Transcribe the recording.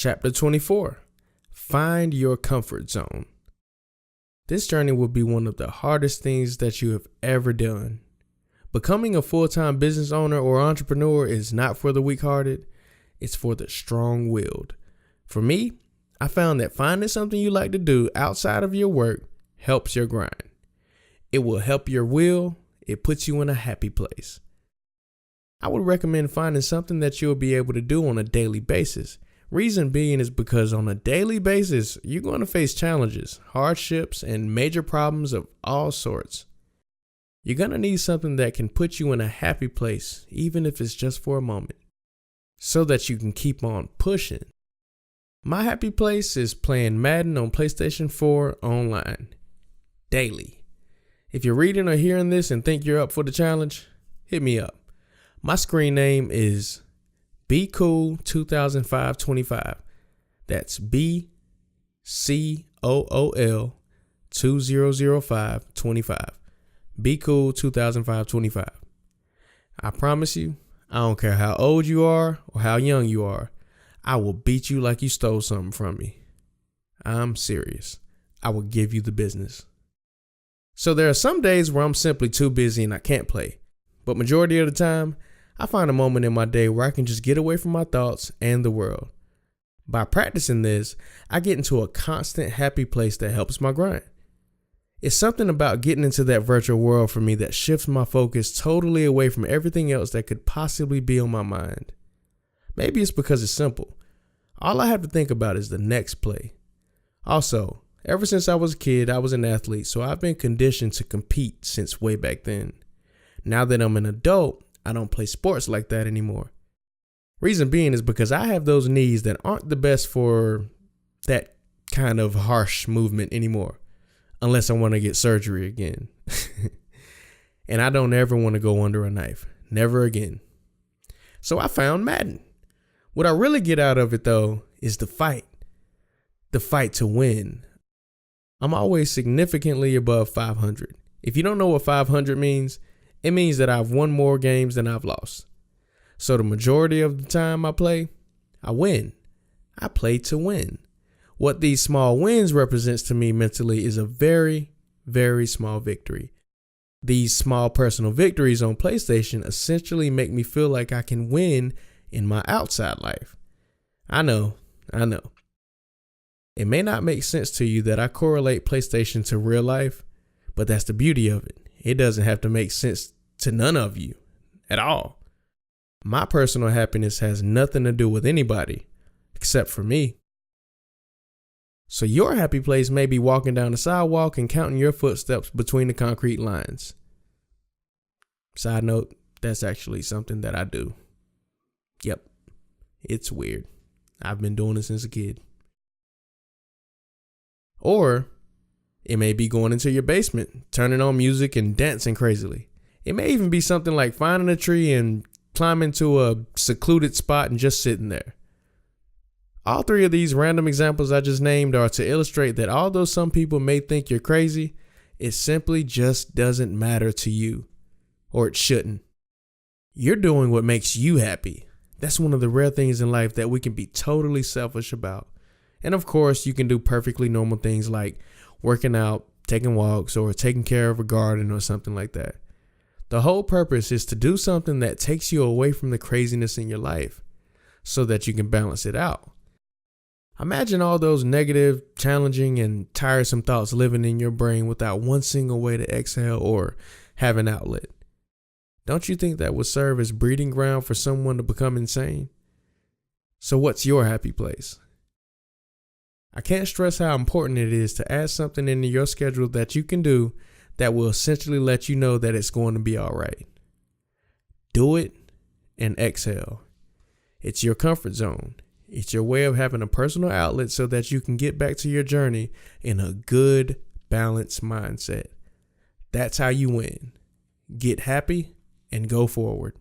Chapter 24. Find your comfort zone. This journey will be one of the hardest things that you have ever done. Becoming a full-time business owner or entrepreneur is not for the weak-hearted, it's for the strong-willed. For me, I found that finding something you like to do outside of your work helps your grind. It will help your will, it puts you in a happy place. I would recommend finding something that you'll be able to do on a daily basis. Reason being is because on a daily basis, you're going to face challenges, hardships, and major problems of all sorts. You're going to need something that can put you in a happy place, even if it's just for a moment, so that you can keep on pushing. My happy place is playing Madden on PlayStation 4 online, daily. If you're reading or hearing this and think you're up for the challenge, hit me up. My screen name is BCool200525. That's BCOOL200525. BCool200525. I promise you, I don't care how old you are or how young you are, I will beat you like you stole something from me. I'm serious. I will give you the business. So there are some days where I'm simply too busy and I can't play. But majority of the time, I find a moment in my day where I can just get away from my thoughts and the world. By practicing this, I get into a constant happy place that helps my grind. It's something about getting into that virtual world for me that shifts my focus totally away from everything else that could possibly be on my mind. Maybe it's because it's simple. All I have to think about is the next play. Also, ever since I was a kid, I was an athlete, so I've been conditioned to compete since way back then. Now that I'm an adult, I don't play sports like that anymore. Reason being is because I have those knees that aren't the best for that kind of harsh movement anymore, unless I want to get surgery again. And I don't ever want to go under a knife. Never again. So I found Madden. What I really get out of it, though, is the fight. The fight to win. I'm always significantly above 500. If you don't know what 500 means, it means that I've won more games than I've lost. So the majority of the time I play, I win. I play to win. What these small wins represents to me mentally is a very, very small victory. These small personal victories on PlayStation essentially make me feel like I can win in my outside life. I know. It may not make sense to you that I correlate PlayStation to real life, but that's the beauty of it. It doesn't have to make sense to none of you at all. My personal happiness has nothing to do with anybody except for me. So your happy place may be walking down the sidewalk and counting your footsteps between the concrete lines. Side note, that's actually something that I do. Yep, it's weird. I've been doing it since a kid. Or it may be going into your basement, turning on music and dancing crazily. It may even be something like finding a tree and climbing to a secluded spot and just sitting there. All three of these random examples I just named are to illustrate that although some people may think you're crazy, it simply just doesn't matter to you. Or it shouldn't. You're doing what makes you happy. That's one of the rare things in life that we can be totally selfish about. And of course, you can do perfectly normal things like working out, taking walks, or taking care of a garden or something like that. The whole purpose is to do something that takes you away from the craziness in your life so that you can balance it out. Imagine all those negative, challenging, and tiresome thoughts living in your brain without one single way to exhale or have an outlet. Don't you think that would serve as breeding ground for someone to become insane? So what's your happy place? I can't stress how important it is to add something into your schedule that you can do that will essentially let you know that it's going to be all right. Do it and exhale. It's your comfort zone. It's your way of having a personal outlet so that you can get back to your journey in a good, balanced mindset. That's how you win. Get happy and go forward.